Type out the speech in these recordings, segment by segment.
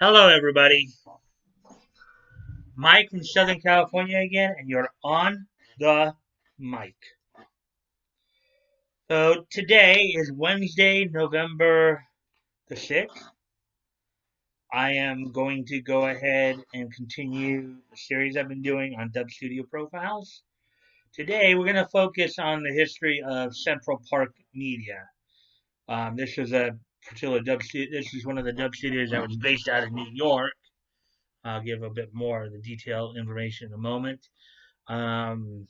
Hello, everybody. Mike from Southern California again, and you're on the mic. So today is Wednesday, November the 6th. I am going to go ahead and continue the series I've been doing on Dub Studio Profiles. Today, we're going to focus on the history of Central Park Media. This is a particular dub studio. This is one of the dub studios that was based out of New York. I'll give a bit more of the detailed information in a moment. Um,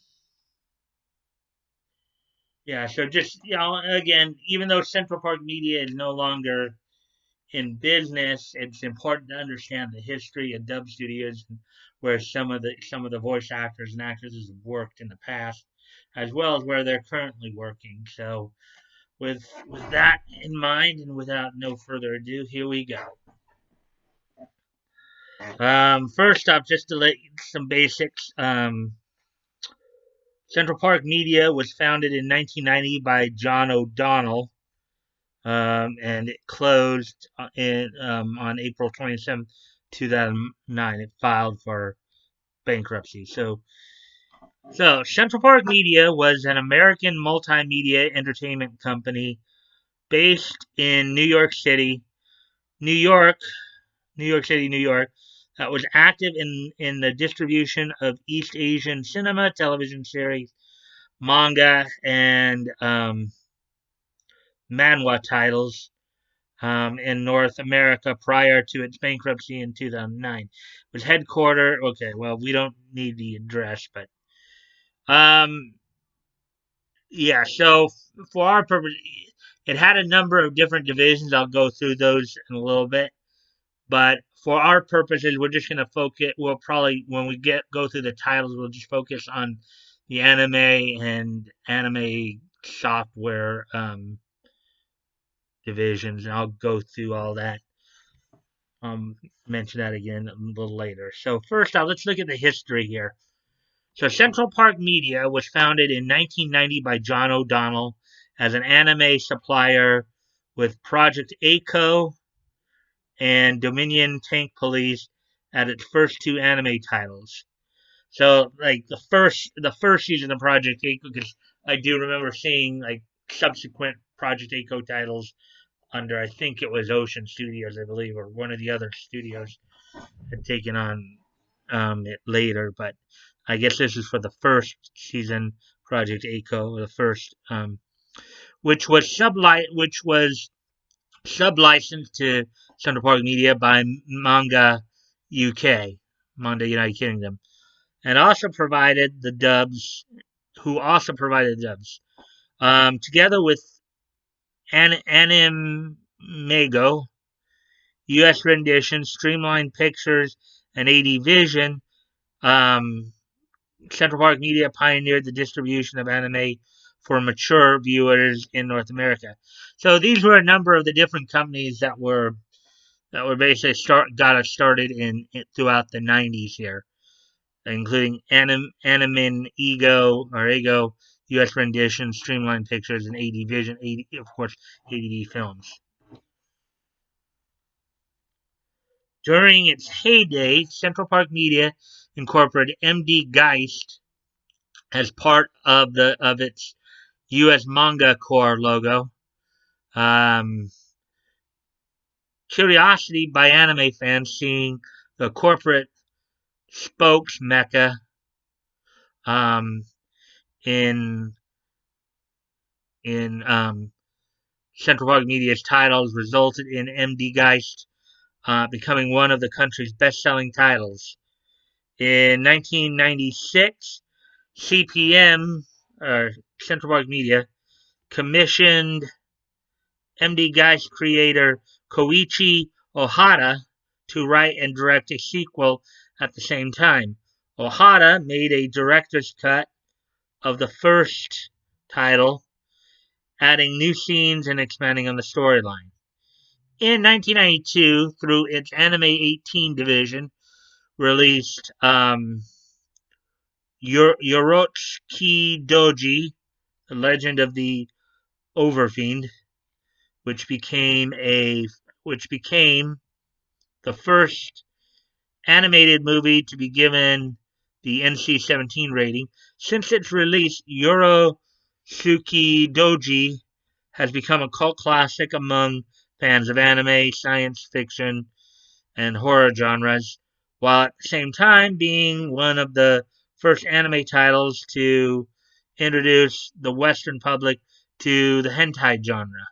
Yeah, so just, again, even though Central Park Media is no longer in business, it's important to understand the history of dub studios, where some of the voice actors and actresses have worked in the past, as well as where they're currently working. So, with that in mind, and without no further ado, here we go. First off, just to let some basics. Central Park Media was founded in 1990 by John O'Donnell, and it closed on April 27th, 2009. It filed for bankruptcy. So Central Park Media was an American multimedia entertainment company based in New York City, New York, New York City, New York, that was active in the distribution of East Asian cinema, television series, manga, and manhwa titles in North America prior to its bankruptcy in 2009. It was headquartered. Okay, well, we don't need the address, but um, yeah. So for our purpose, it had a number of different divisions. I'll go through those in a little bit, but for our purposes, we're just going to focus. We'll probably when we go through the titles, we'll just focus on the anime and anime software divisions, and I'll go through all that. Mention that again a little later. So first off, let's look at the history here. So Central Park Media was founded in 1990 by John O'Donnell as an anime supplier with Project A-ko and Dominion Tank Police at its first two anime titles. So like the first season of Project A-ko, because I do remember seeing like subsequent Project A-ko titles under, I think it was Ocean Studios, I believe, or one of the other studios had taken on it later. But I guess this is for the first season, Project A-ko, the first, which was sub-licensed to Central Park Media by Manga UK, Manga United Kingdom, and also provided the dubs, who also provided the dubs, together with Animago, U.S. rendition, Streamline Pictures, and AD Vision. Um, Central Park Media pioneered the distribution of anime for mature viewers in North America. So these were a number of the different companies that were basically got us started throughout the 90s here, including Animin Ego, U.S. rendition, Streamline Pictures, and AD Vision, of course, ADV Films. During its heyday, Central Park Media incorporated MD Geist as part of its U.S. Manga Core logo. Um, Curiosity by anime fans seeing the corporate spokes mecca um, in in Central Park Media's titles resulted in MD Geist becoming one of the country's best-selling titles. In 1996, CPM, or Central Park Media, commissioned MD Geist creator Koichi Ohata to write and direct a sequel at the same time. Ohata made a director's cut of the first title, adding new scenes and expanding on the storyline. In 1992, through its Anime 18 division, released Yorotsuki Doji, The Legend of the Overfiend, which became the the first animated movie to be given the NC-17 rating. Since its release, Yorosuke Doji has become a cult classic among fans of anime, science fiction, and horror genres, while at the same time being one of the first anime titles to introduce the Western public to the hentai genre.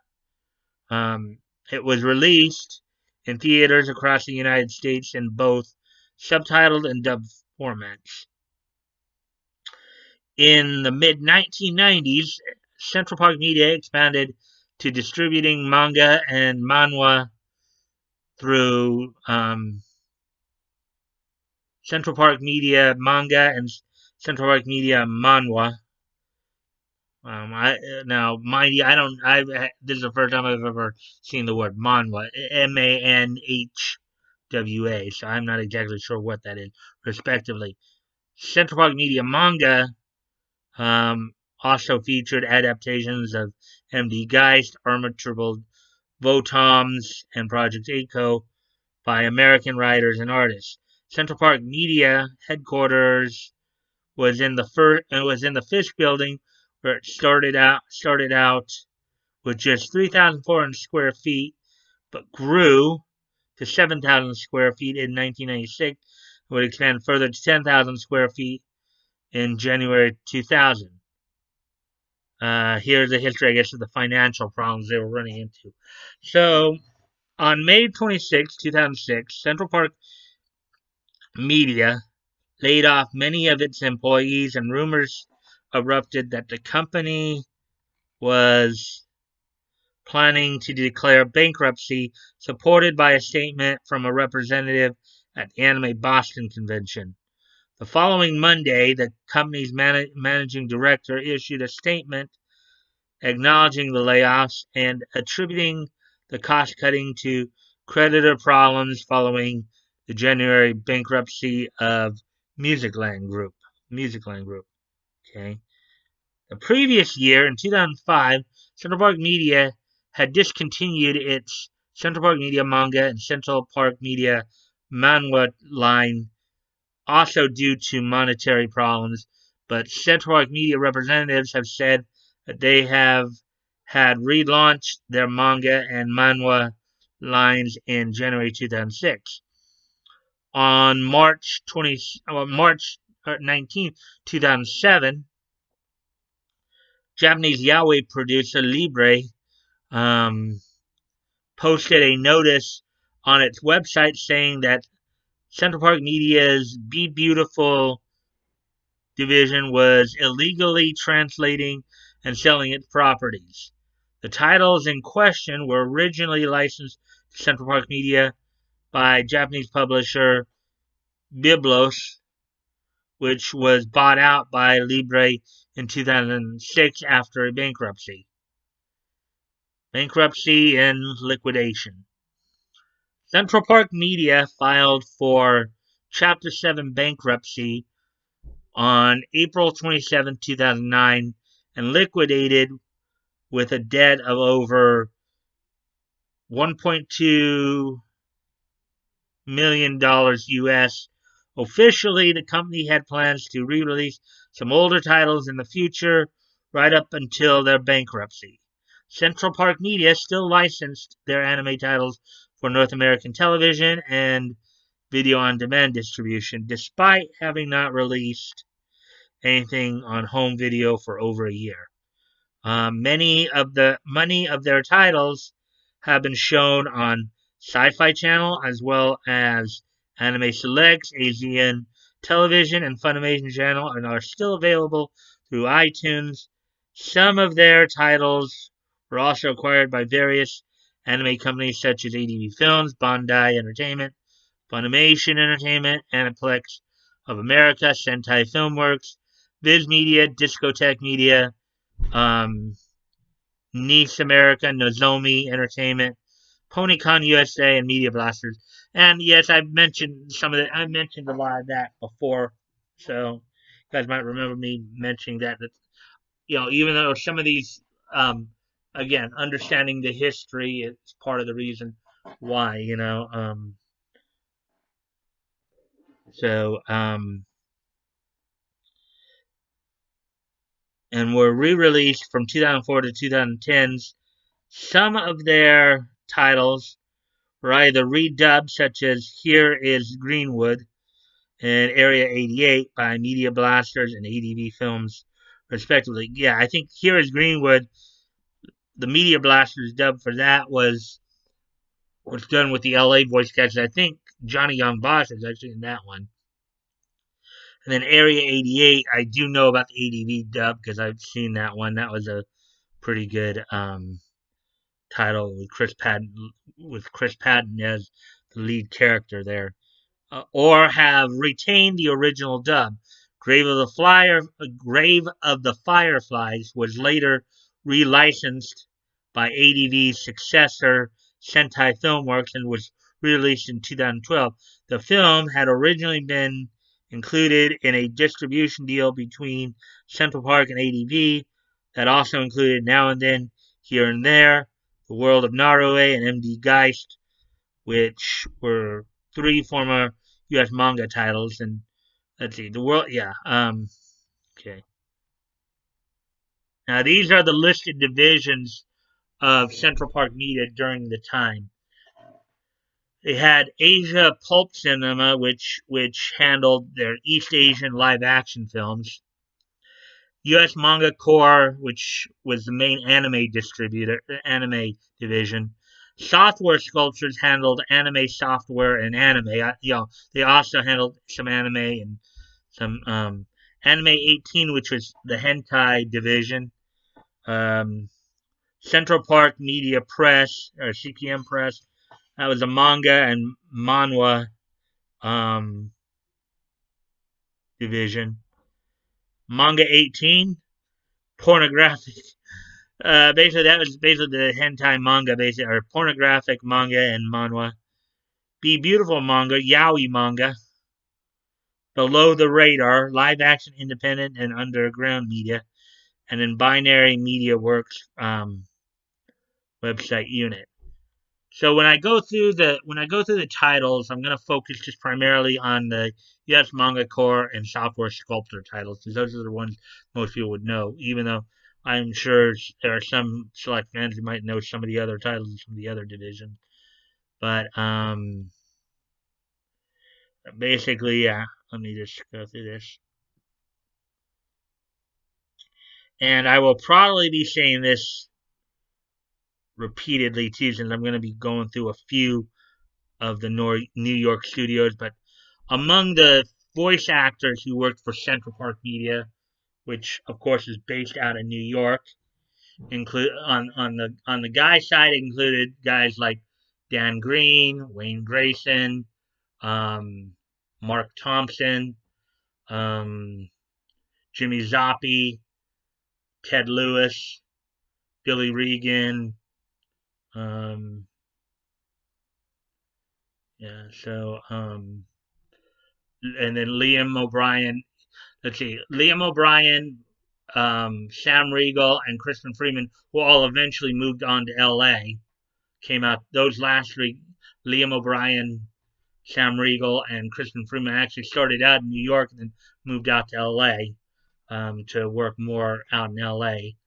It was released in theaters across the United States in both subtitled and dubbed formats. In the mid 1990s, Central Park Media expanded to distributing manga and manhwa through Central Park Media Manga and Central Park Media Manhwa. Now, mind you, this is the first time I've ever seen the word manhwa, MANHWA. So I'm not exactly sure what that is, respectively. Central Park Media Manga also featured adaptations of MD Geist, Armored Triple Votoms, and Project A-ko by American writers and artists. Central Park Media headquarters was in the Fish Building, where it started out with just 3,400 square feet, but grew to 7,000 square feet in 1996. It would expand further to 10,000 square feet in January 2000. Here's the history, I guess, of the financial problems they were running into. So, on May 26, 2006, Central Park Media laid off many of its employees, and rumors erupted that the company was planning to declare bankruptcy, supported by a statement from a representative at the Anime Boston convention. The following Monday, the company's managing director issued a statement acknowledging the layoffs and attributing the cost cutting to creditor problems following the January bankruptcy of Musicland Group. Okay. The previous year, in 2005, Central Park Media had discontinued its Central Park Media manga and Central Park Media manhwa line, also due to monetary problems, but Central Park Media representatives have said that they have had relaunched their manga and manhwa lines in January 2006. On March 19, 2007, Japanese yaoi producer Libre posted a notice on its website saying that Central Park Media's Be Beautiful division was illegally translating and selling its properties. The titles in question were originally licensed to Central Park Media by Japanese publisher Biblos, which was bought out by Libre in 2006 after a bankruptcy and liquidation. Central Park Media filed for Chapter 7 bankruptcy on April 27, 2009, and liquidated with a debt of over $1.2 million US. Officially, the company had plans to re-release some older titles in the future, right up until their bankruptcy. Central Park Media still licensed their anime titles for North American television and video-on-demand distribution, despite having not released anything on home video for over a year. Many of their titles have been shown on Sci-Fi Channel, as well as Anime Selects, Asian Television, and Funimation Channel, and are still available through iTunes. Some of their titles were also acquired by various anime companies such as ADV Films, Bandai Entertainment, Funimation Entertainment, Aniplex of America, Sentai Filmworks, Viz Media, Discotek Media, Nice America, Nozomi Entertainment, PonyCon USA, and Media Blasters. And yes, I mentioned a lot of that before, so you guys might remember me mentioning that. Even though some of these, again, understanding the history is part of the reason why. So, and were re-released from 2004 to 2010s. Some of their titles were either redubbed, such as Here is Greenwood and Area 88 by Media Blasters and ADV Films, respectively. Yeah, I think Here is Greenwood, the Media Blasters dub for that was done with the LA voice cast. I think Johnny Young Bosch is actually in that one. And then Area 88, I do know about the ADV dub because I've seen that one. That was a pretty good title with Chris Patton as the lead character there. Or have retained the original dub. Grave of the Fireflies was later relicensed by ADV's successor, Sentai Filmworks, and was released in 2012. The film had originally been included in a distribution deal between Central Park and ADV that also included Now and Then, Here and There, The World of Narue, and MD Geist, which were three former U.S. manga titles. And let's see, the world, yeah. Okay. Now these are the listed divisions of Central Park Media during the time. They had Asia Pulp Cinema, which handled their East Asian live action films. U.S. Manga Corps, which was the main anime division. Software Sculptures handled anime software and anime. They also handled some anime and some Anime 18, which was the hentai division. Um, Central Park Media Press or CPM Press. That was a manga and manhwa um, division. Manga 18, pornographic. Basically, that was basically the hentai manga, basically, or pornographic manga and manhwa. Be Beautiful manga, yaoi manga. Below the Radar, live action independent and underground media. And then Binary Media Works website unit. So when I go through the titles, I'm going to focus just primarily on the Yes Manga Core and Software Sculptor titles, because those are the ones most people would know. Even though I'm sure there are some select fans who might know some of the other titles in some of the other divisions. But basically, yeah. Let me just go through this, and I will probably be saying this repeatedly too, since I'm going to be going through a few of the New York studios. But among the voice actors who worked for Central Park Media, which of course is based out of New York, include on the guy side included guys like Dan Green, Wayne Grayson, um, Mark Thompson, um, Jimmy Zoppi, Ted Lewis, Billy Regan. Yeah, so and then Liam O'Brien. Let's see, Liam O'Brien, Sam Riegel, and Kristen Freeman, who all eventually moved on to L.A. Came out those last three. Liam O'Brien, Sam Riegel, and Kristen Freeman actually started out in New York and then moved out to L.A. To work more out in L.A.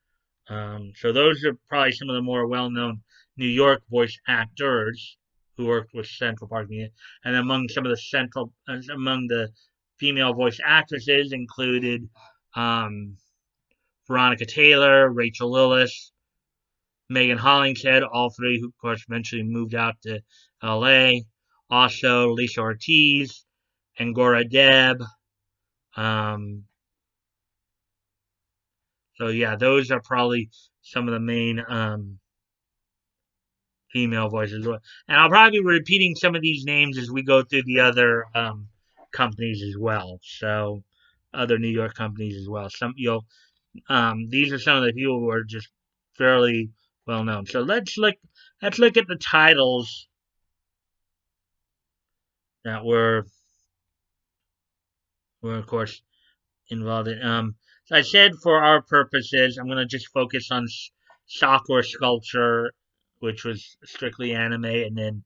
So those are probably some of the more well-known New York voice actors who worked with Central Park Media. And among the female voice actresses included um, Veronica Taylor, Rachel Lillis, Megan Hollingshead, all three who, of course, eventually moved out to L.A. Also, Lisa Ortiz, Angora Deb. Um, so yeah, those are probably some of the main female voices. And I'll probably be repeating some of these names as we go through the other companies as well. So other New York companies as well. These are some of the people who are just fairly well known. So let's look at the titles that were of course involved in. So I said for our purposes, I'm gonna just focus on Software Sculpture, which was strictly anime, and then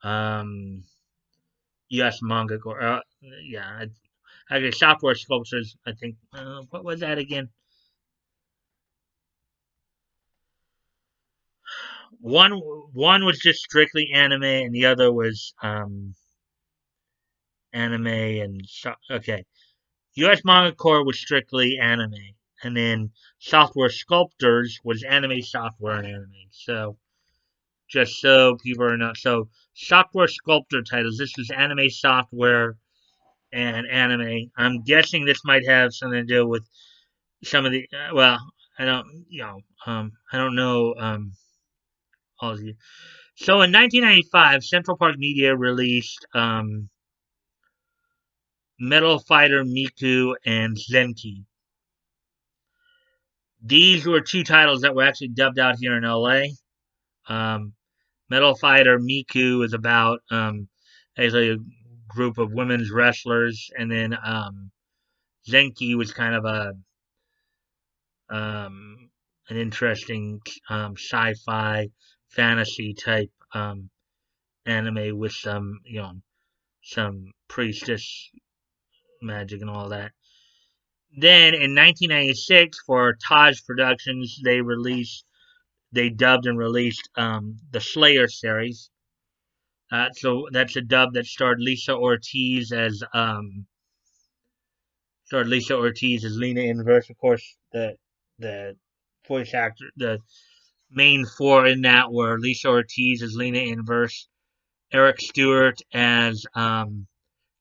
um, U.S. Manga Corps. Yeah, I guess Software Sculptures. I think. What was that again? One was just strictly anime, and the other was anime okay. U.S. Manga Corps was strictly anime, and then Software Sculptors was anime software and anime. So just so people are not so Software Sculptor titles. This is anime software and anime. I'm guessing this might have something to do with some of the. Well, I don't. I don't know. All of you. So in 1995, Central Park Media released Metal Fighter Miku and Zenki. These were two titles that were actually dubbed out here in LA. Um, Metal Fighter Miku is about actually a group of women's wrestlers, and then Zenki was kind of an interesting sci-fi fantasy type anime with some some priestess magic and all that. Then in 1996, for Taj Productions, they dubbed and released the Slayer series. So that's a dub that starred Lisa Ortiz as Lena Inverse. Of course, the voice actor, the main four in that were Lisa Ortiz as Lena Inverse, Eric Stewart as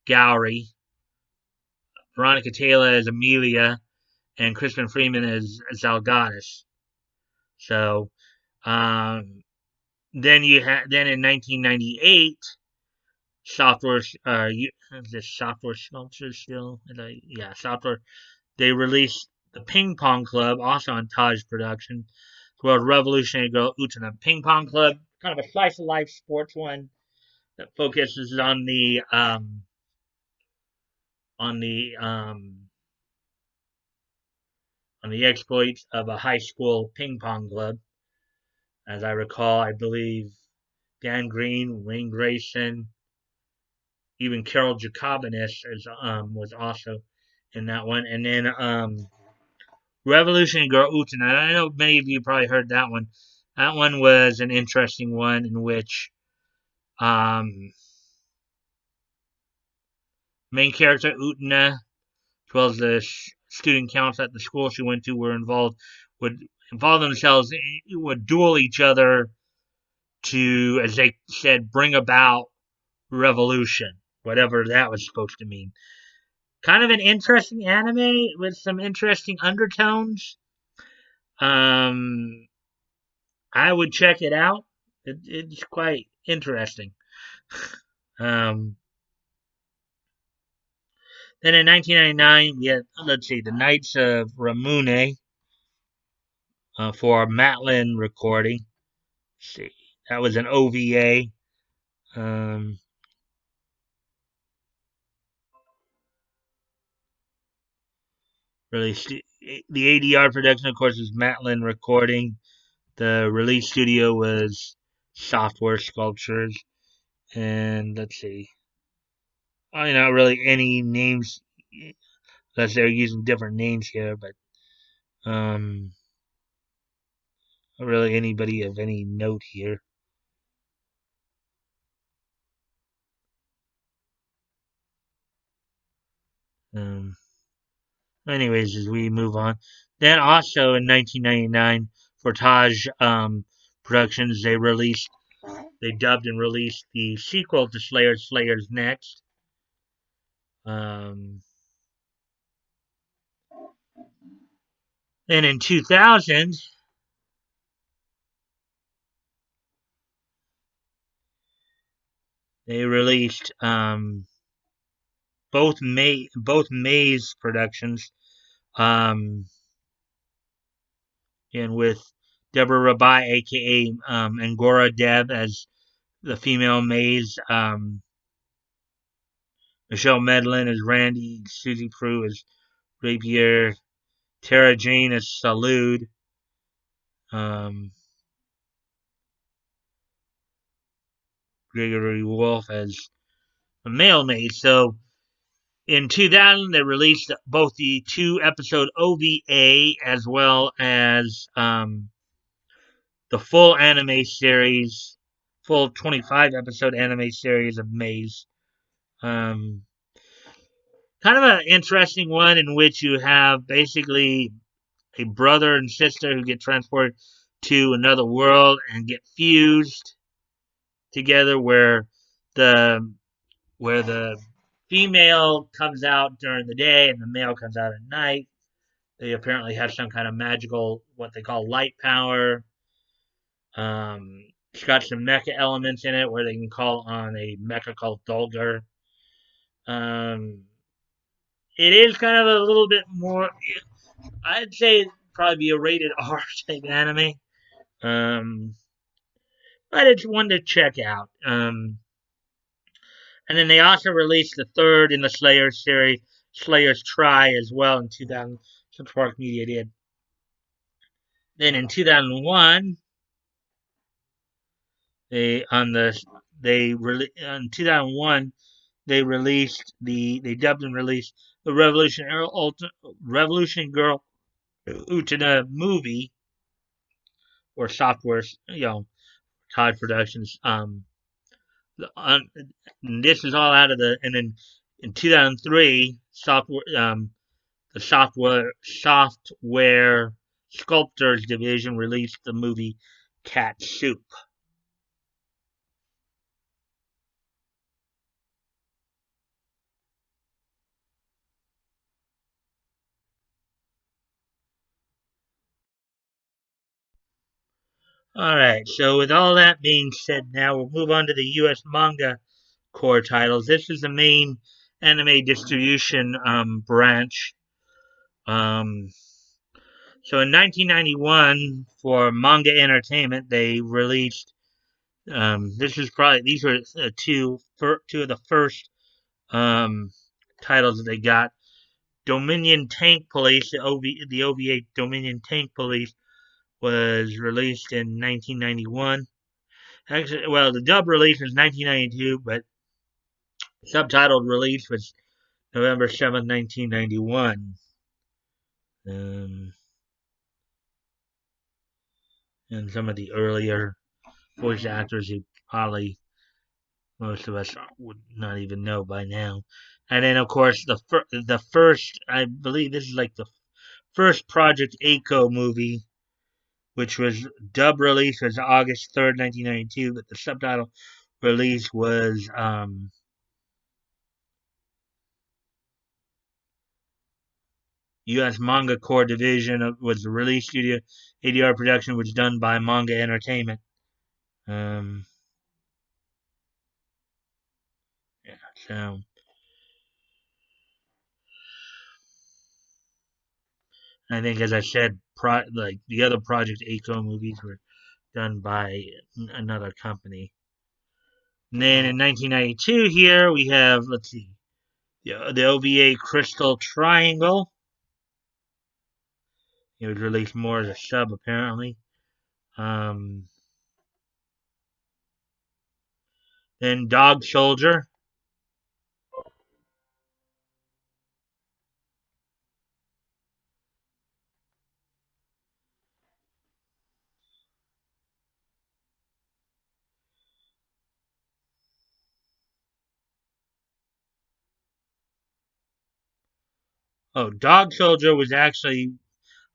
Gowry, Veronica Taylor as Amelia, and Crispin Freeman as Zalgadis. So then in 1998, software this software sculpture still yeah software they released the Ping Pong Club, also on Taj Production, called Revolutionary Girl Utena. Ping Pong Club, kind of a slice of life sports one that focuses on the um, on the exploits of a high school ping pong club. As I recall, I believe Dan Green, Wayne Grayson, even Carol Jacobinus was also in that one. And then Revolutionary Girl Utena. I know many of you probably heard that one. That one was an interesting one in which um, main character Utena, as well as the student council at the school she went to, would involve themselves, would duel each other to, as they said, bring about revolution, whatever that was supposed to mean. Kind of an interesting anime with some interesting undertones. Um, I would check it out. It's quite interesting. Um, then in 1999, we had, let's see, the Knights of Ramune for Matlin recording. Let's see, that was an OVA. Um, released the ADR production, of course, is Matlin recording. The release studio was Software Sculptures, and let's see, not really any names, unless they're using different names here, but um, not really anybody of any note here. Um, anyways, as we move on, then also in 1999 for Taj Productions, they dubbed and released the sequel to Slayer's Next. Um, and in 2000, they released both Maze Productions, um, and with Deborah Rabai, aka Angora Deb, as the female Maze, Michelle Medlin as Randy, Susie Prue as Rapier, Tara Jane as Salud, um, Gregory Wolf as male maze. So in 2000, they released both the 2-episode OVA as well as the full anime series, full 25-episode anime series of Maze. Um, Kind of an interesting one in which you have basically a brother and sister who get transported to another world and get fused together, the where the female comes out during the day and the male comes out at night. They apparently have some kind of magical, what they call light power. It's got some mecha elements in it where they can call on a mecha called Dulgar. Um, it is kind of a little bit more, I'd say it'd probably be a rated R type anime. Um, but it's one to check out. And then they also released the third in the Slayer series, Slayer's Try, as well in 2000. Central Park Media did. Then in 2001, they on the they in 2001 they dubbed and released the Revolution Girl Utena movie or software, Todd Productions. On, this is all out of and then in 2003, the software sculptors division released the movie Cat Soup. Alright, so with all that being said, now we'll move on to the US manga core titles. This is the main anime distribution branch. Um, so in 1991, for Manga Entertainment, they released. These were two of the first titles that they got. Dominion Tank Police, the OVA Dominion Tank Police, was released in 1991. Actually, well, the dub release was 1992, but subtitled release was November 7th, 1991. Um, and some of the earlier voice actors who probably most of us would not even know by now. And then, of course, the first, I believe this is like the first Project A-ko movie, which was dub release was August 3rd, 1992, but the subtitle release was U.S. Manga Core Division was the release studio. ADR production was done by Manga Entertainment. Um, yeah, so I think, as I said, like the other Project A-ko movies were done by another company. And then in 1992, here we have, let's see, the OVA Crystal Triangle. It was released more as a sub, apparently. Um, then Dog Soldier. Oh, Dog Soldier was actually,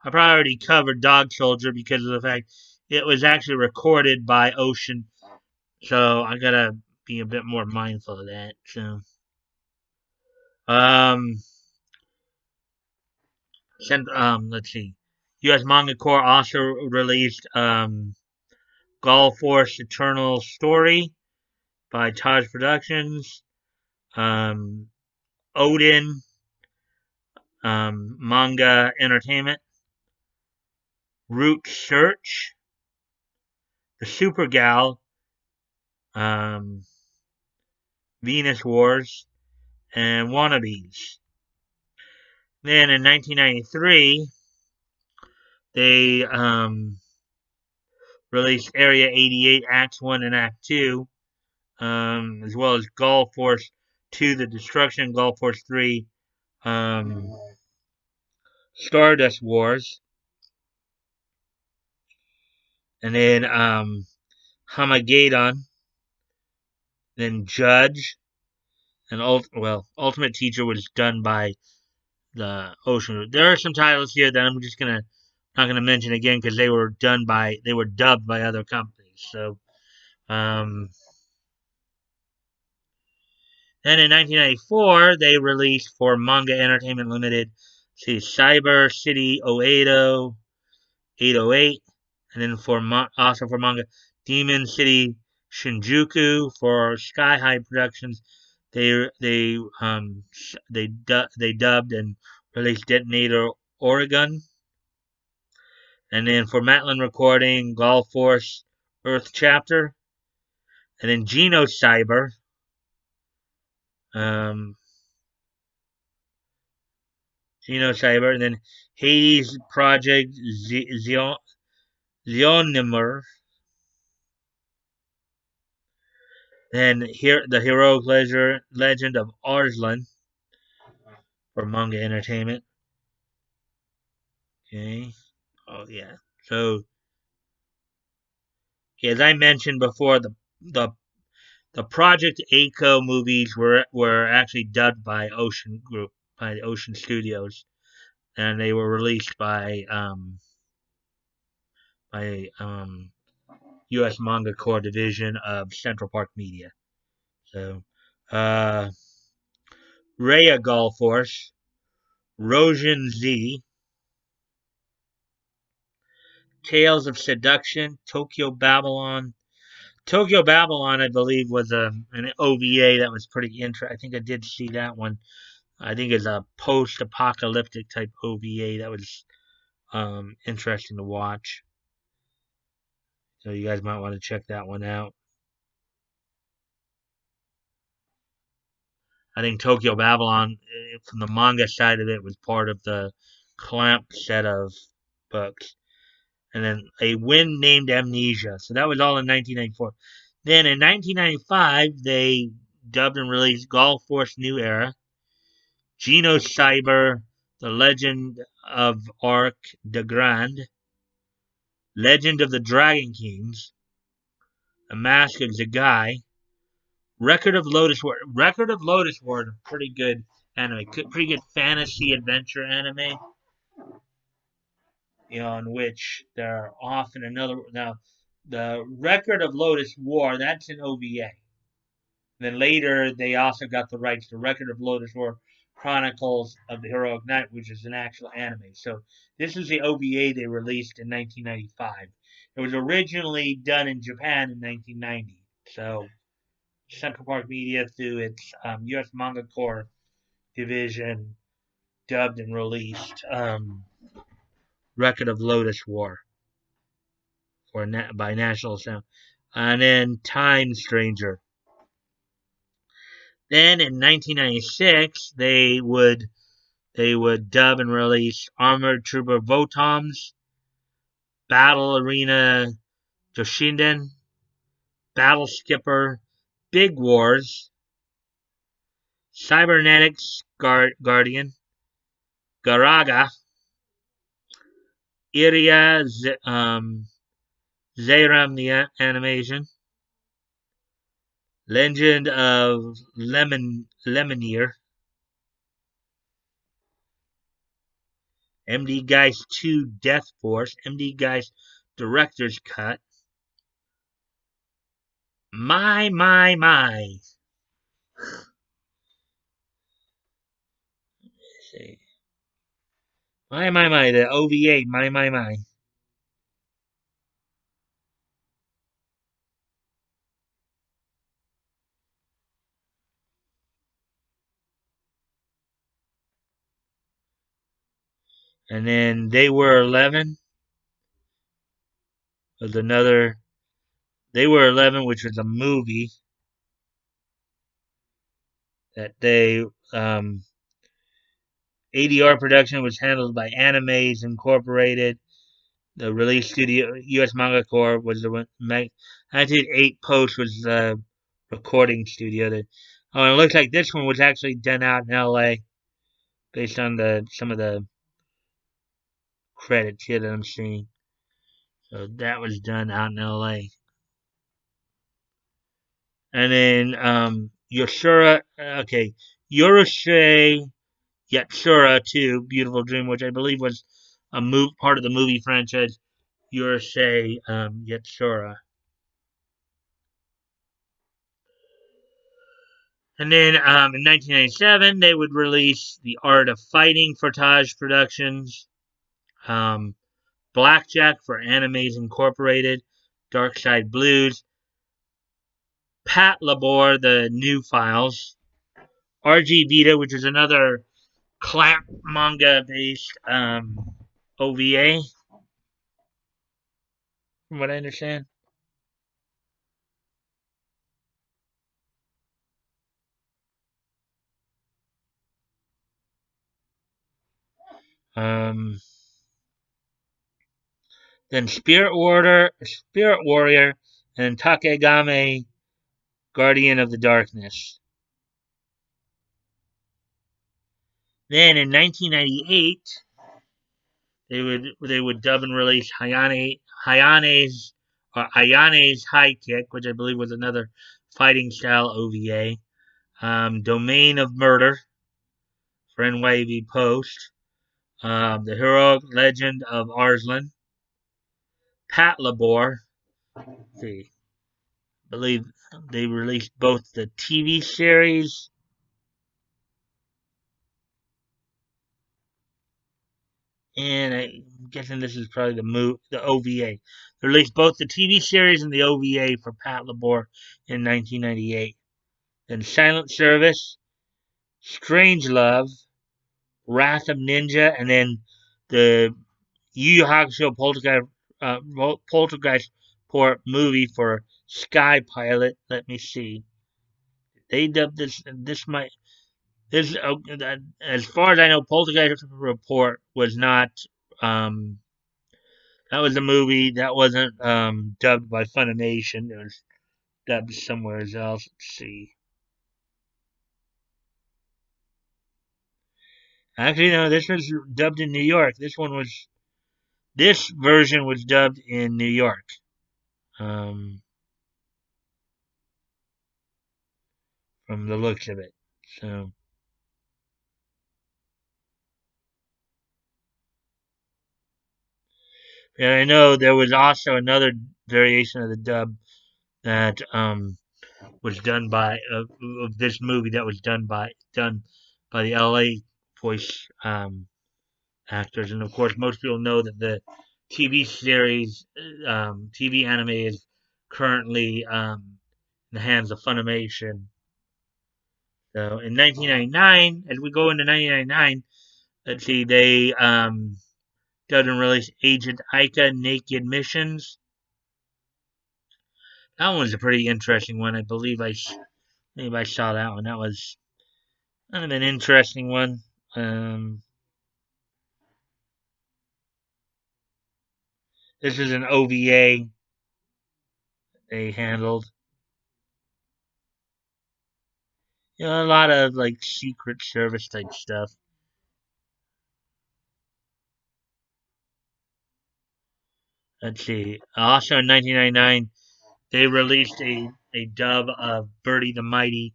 I probably already covered Dog Soldier because of the fact it was actually recorded by Ocean. So I gotta be a bit more mindful of that. So, um, let's see. U.S. Manga Corps also released Gall Force Eternal Story by Taj Productions. Um, Odin Manga Entertainment. Root Search. The Super Gal. Um, Venus Wars. And Wannabes. Then in 1993, they released Area 88 Act 1 and Act 2, as well as Gall Force to the Destruction Gulf Force 3 Stardust Wars, and then Hamageddon, then Judge, and Ultimate Teacher was done by the Ocean. There are some titles here that I'm just not gonna mention again because they were dubbed by other companies. So then in 1994 they released for Manga Entertainment Limited, Cyber City 080, 808, and then also for manga Demon City Shinjuku. For Sky High Productions, they dubbed and released Detonator Oregon, and then for Matlin Recording, Golf Force Earth Chapter, and then Genocyber. Um, Genocyber, and then Hades Project Zeonimer. Then here, the heroic legend of Arslan for Manga Entertainment. Okay. Oh yeah. So as I mentioned before, the Project A-ko movies were actually dubbed by Ocean Group, by the Ocean Studios, and they were released by U.S. Manga Core division of Central Park Media. So, Raya Golf Force, Rojin Z, Tales of Seduction, Tokyo Babylon. Tokyo Babylon, I believe, was an OVA that was pretty interesting. I think I did see that one. I think it's a post-apocalyptic type OVA that was interesting to watch. So you guys might want to check that one out. I think Tokyo Babylon, from the manga side of it, was part of the Clamp set of books. And then A Wind Named Amnesia. So that was all in 1994. Then in 1995, they dubbed and released Golf Force New Era, Genocyber, The Legend of Arc de Grande, Legend of the Dragon Kings, The Mask of Zagai, Record of Lotus Ward. Record of Lotus Ward, pretty good anime, pretty good fantasy adventure anime. In which there are often another. Now, the Record of Lotus War, that's an OVA. Then later, they also got the rights to Record of Lotus War Chronicles of the Heroic Knight, which is an actual anime. So this is the OVA they released in 1995. It was originally done in Japan in 1990. So Central Park Media, through its U.S. Manga Core division, dubbed and released Record of Lotus War by National Sound. And then Time Stranger. Then in 1996, they would dub and release Armored Trooper Votoms, Battle Arena Joshinden, Battle Skipper, Big Wars, Cybernetics Guardian, Garaga, Iria Zayram the Animation, Legend of Lemonier, MD Geist 2 Death Force, MD Geist Director's Cut. My. Let's see. My, the OVA, my. And then They Were 11 was another. They Were 11, which was a movie that ADR production was handled by Animes Incorporated. The release studio, U.S. Manga Corps, was the one. 1908 Post was the recording studio. Oh, and it looks like this one was actually done out in L.A. based on some of the credits here that I'm seeing. So that was done out in L.A. And then Yoshura, okay, Yorosei Yatsura 2, Beautiful Dream, which I believe was part of the movie franchise Yorosei Yatsura. And then in 1997, they would release The Art of Fighting for Taj Productions, um, Blackjack for Animes Incorporated, Dark Side Blues, Patlabor, The New Files, RG Vita, which is another Clamp manga based OVA, from what I understand. Um, then Spirit Warrior, and Takegame, Guardian of the Darkness. Then in 1998, they would dub and release Ayane's High Kick, which I believe was another fighting style OVA. Domain of Murder for NYV Post. The Heroic Legend of Arslan. Patlabor. See, I believe they released both the TV series and I'm guessing this is probably the OVA. They released both the TV series and the OVA for Patlabor in 1998. Then Silent Service, Strange Love, Wrath of Ninja, and then the Yu Yu Hakusho Poltergeist port movie for Sky Pilot. Let me see. They dubbed this. As far as I know, Poltergeist Report was not. Um, that was a movie that wasn't dubbed by Funimation. It was dubbed somewhere else. Let's see. Actually, no, this was dubbed in New York. This version was dubbed in New York. Um, from the looks of it. So, and I know there was also another variation of the dub that was done by of this movie that was done by the LA voice actors, and of course, most people know that the TV series, TV anime is currently in the hands of Funimation. So in 1999, as we go into 1999, let's see, they dubbed and released Agent Ica Naked Missions. That one was a pretty interesting one. Maybe I saw that one. That was kind of an interesting one. Um, this is an OVA they handled. A lot of like Secret Service type stuff. Let's see. Also in 1999, they released a dub of Birdie the Mighty,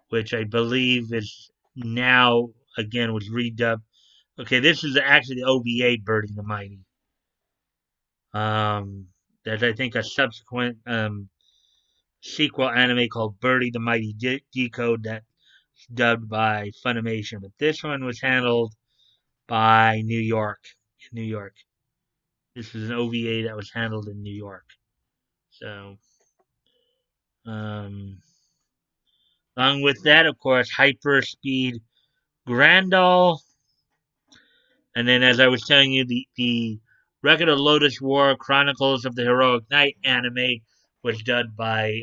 which I believe is now again was redubbed. Okay, this is actually the OVA Birdie the Mighty. There's I think a subsequent sequel anime called Birdie the Mighty Decode that's dubbed by Funimation, but this one was handled by New York. New York. This was an OVA that was handled in New York. So, um, along with that, of course, Hyper Speed Grandal, and then as I was telling you, the Record of Lotus War Chronicles of the Heroic Knight anime was dubbed by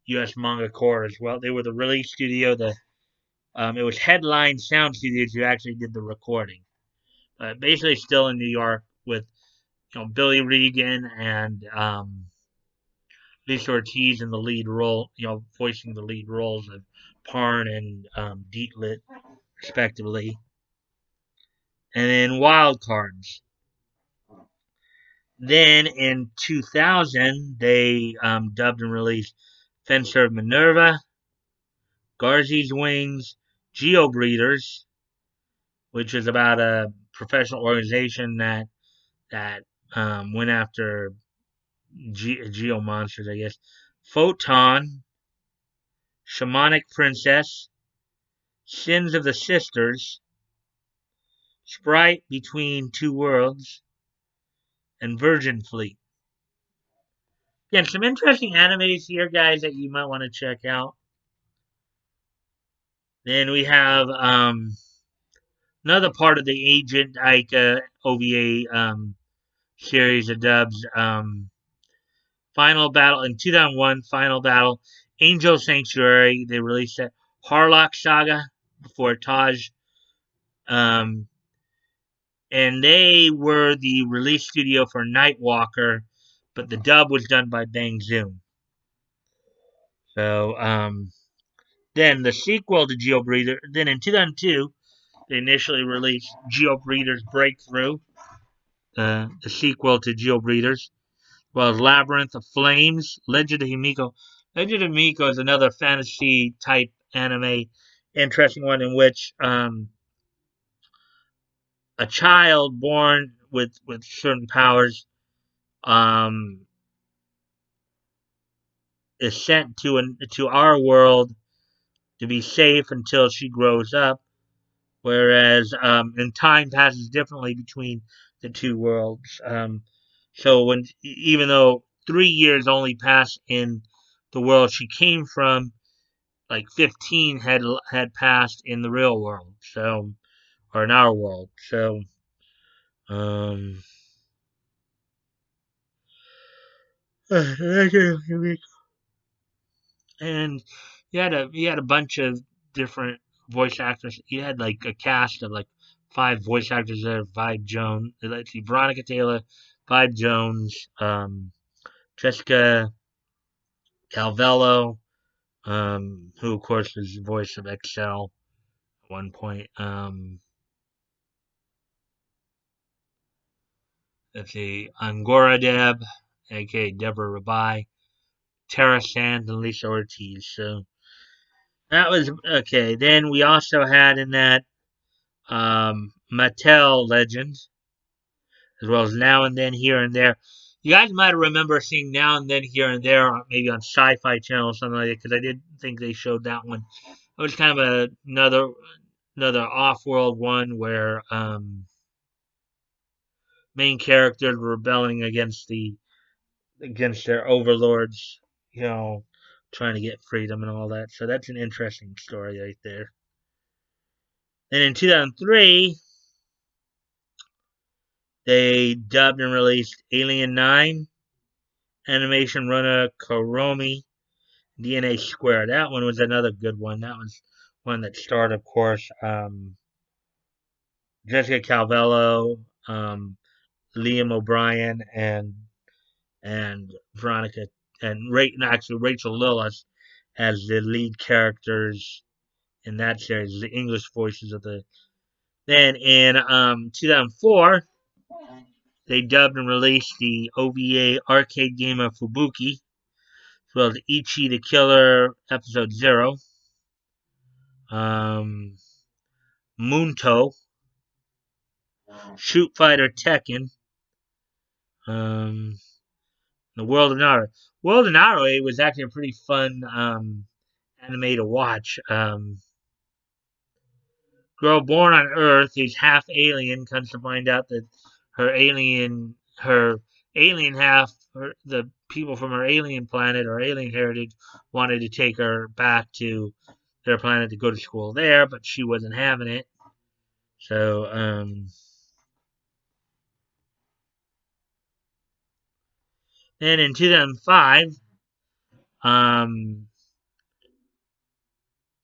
U.S. Manga Corps as well. They were the release studio. It was Headline Sound Studios who actually did the recording. Basically, still in New York with Billy Regan and Lisa Ortiz in the lead role, voicing the lead roles of Parn and Dietlit, respectively. And then Wild Cards. Then in 2000, they dubbed and released Fencer of Minerva, Garzy's Wings, Geobreeders, which is about a professional organization that went after geo monsters, I guess. Photon, Shamanic Princess, Sins of the Sisters, Sprite Between Two Worlds, and Virgin Fleet. Again, some interesting animes here, guys, that you might want to check out. Then we have another part of the Agent Ika OVA series of dubs. Final Battle in 2001, Final Battle, Angel Sanctuary. They released that. Harlock Saga before Taj. Um, and they were the release studio for Nightwalker, but the dub was done by Bang Zoom. So, then the sequel to Geobreeder, then in 2002, they initially released Geobreeders Breakthrough, the sequel to Geobreeders, as well as Labyrinth of Flames, Legend of Himiko. Legend of Himiko is another fantasy type anime, interesting one in which a child born with certain powers um, is sent to our world to be safe until she grows up, whereas and time passes differently between the two worlds. So even though 3 years only pass in the world she came from, like 15 had passed in the real world. So, or in our world. So, um, and you had a bunch of different voice actors. You had like a cast of like 5 voice actors there. Vibe Jones, let's see, Veronica Taylor, Vibe Jones, Jessica Calvello, who of course was the voice of Excel at one point. Let's see, Angora Deb, aka Deborah Rabai, Tara Sands, and Lisa Ortiz. So that was okay. Then we also had in that Mattel Legends, as well as Now and Then Here and There. You guys might remember seeing Now and Then Here and There, maybe on Sci-Fi Channel or something like that, because I did think they showed that one. It was kind of another off-world one where main characters were rebelling against their overlords, trying to get freedom and all that. So that's an interesting story right there. And in 2003, they dubbed and released Alien 9, Animation Runner Kuromi, DNA Square. That one was another good one. That was one that starred, of course, Jessica Calvello, Liam O'Brien, and Veronica, and actually Rachel Lillis as the lead characters in that series, the English voices of the. Then in 2004, they dubbed and released the OVA arcade game of Fubuki, as well as Ichi the Killer Episode 0, Moonto, Shoot Fighter Tekken, um, the World of Naruto. World of Naruto was actually a pretty fun anime to watch. Girl born on Earth who's half alien comes to find out that her alien half, the people from her alien planet or alien heritage, wanted to take her back to their planet to go to school there, but she wasn't having it. So, then in 2005, um,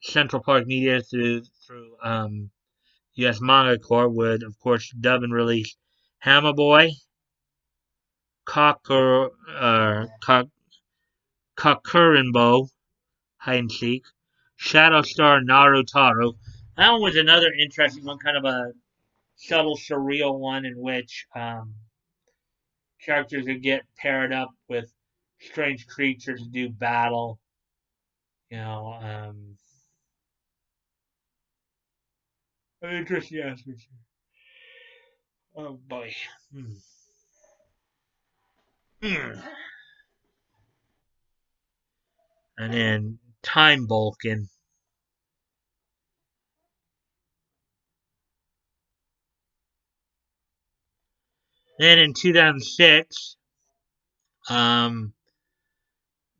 Central Park Media through U.S. Manga Corps would, of course, dub and release Hammer Boy, Cocker, Kakurenbo, hide and seek, Shadow Star Narutaro. That one was another interesting one, kind of a subtle, surreal one in which characters would get paired up with strange creatures to do battle. You know, interesting aspects. Oh boy. Hmm. Hmm. And then Time Vulcan. Then in 2006, um,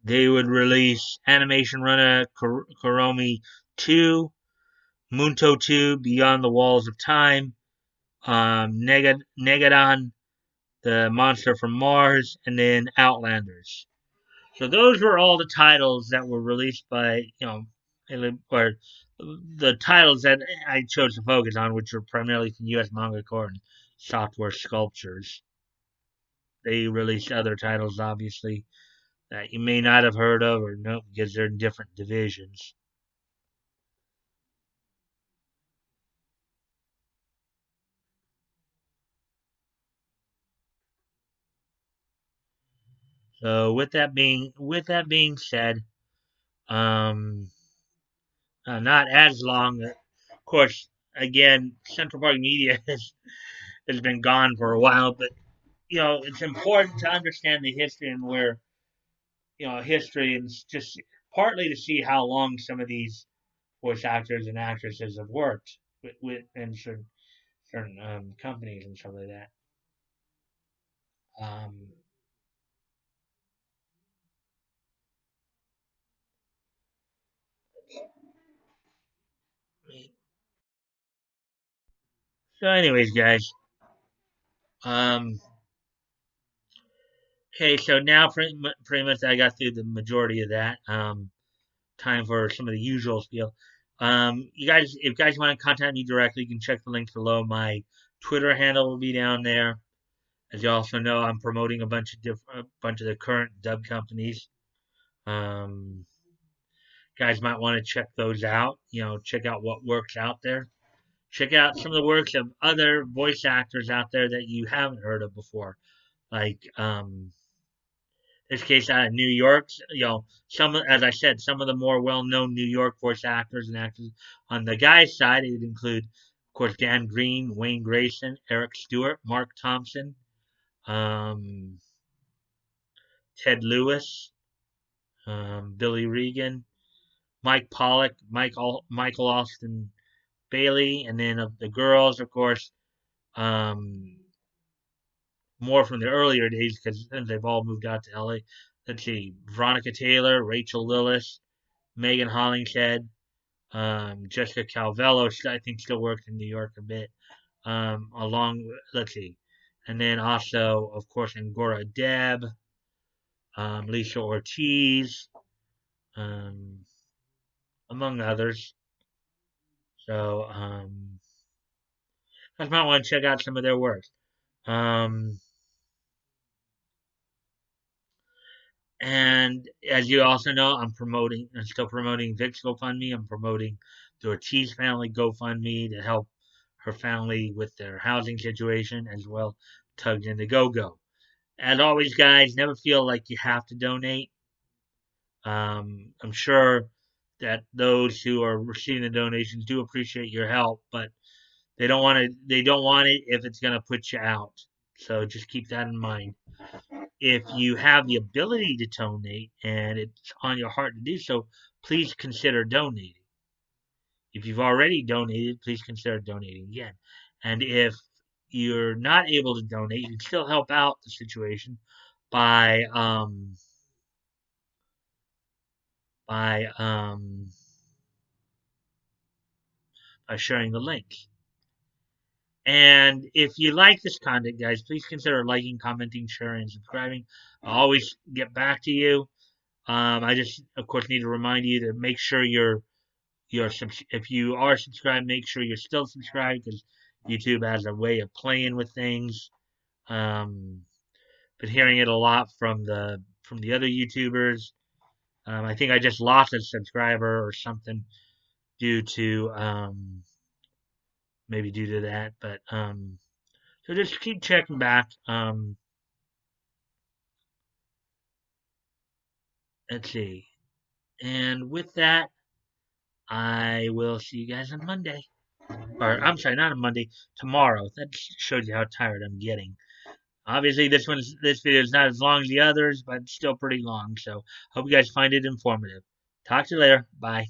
they would release Animation Runner Kuromi 2, Munto 2, Beyond the Walls of Time, Negadon, The Monster from Mars, and then Outlanders. So those were all the titles that were released by, or the titles that I chose to focus on, which were primarily from U.S. Manga Corps and Software Sculptures. They released other titles, obviously, that you may not have heard of or know because they're in different divisions. So with that being said, um, not as long. Of course, again, Central Park Media has been gone for a while, but it's important to understand the history and where history and just partly to see how long some of these voice actors and actresses have worked with in certain companies and stuff like that. Um, so, anyways, guys. Um, okay, so now pretty much I got through the majority of that. Time for some of the usual spiel. You guys, if you guys want to contact me directly, you can check the links below. My Twitter handle will be down there. As you also know, I'm promoting a bunch of the current dub companies. Um, guys might want to check those out. Check out what works out there. Check out some of the works of other voice actors out there that you haven't heard of before. Like this case out of New York, as I said, some of the more well-known New York voice actors and actors. On the guys' side, it would include, of course, Dan Green, Wayne Grayson, Eric Stewart, Mark Thompson, um, Ted Lewis, Billy Regan, Mike Pollock, Michael Austin Bailey, and then of the girls, of course, um, more from the earlier days because they've all moved out to LA. Let's see, Veronica Taylor, Rachel Lillis, Megan Hollingshead, Jessica Calvello. I think still works in New York a bit. Let's see, and then also, of course, Angora Deb, Lisa Ortiz, um, among others. So, I might want to check out some of their work. Um, and as you also know, I'm still promoting Vic's GoFundMe. I'm promoting the Ortiz family GoFundMe to help her family with their housing situation, as well Tugged into Go Go. As always, guys, never feel like you have to donate. I'm sure that those who are receiving the donations do appreciate your help, but they don't want to. They don't want it if it's going to put you out. So just keep that in mind. If you have the ability to donate and it's on your heart to do so, please consider donating. If you've already donated, please consider donating again. And if you're not able to donate, you can still help out the situation by by um, by sharing the link. And if you like this content, guys, please consider liking, commenting, sharing, and subscribing. I'll always get back to you. I just, of course, need to remind you to make sure if you are subscribed, make sure you're still subscribed because YouTube has a way of playing with things. Um, been hearing it a lot from the other YouTubers. I think I just lost a subscriber or something due to maybe due to that. But so just keep checking back. Let's see. And with that, I will see you guys on Monday. Or I'm sorry, not on Monday. Tomorrow. That shows you how tired I'm getting. Obviously, this video is not as long as the others, but still pretty long. So hope you guys find it informative. Talk to you later. Bye.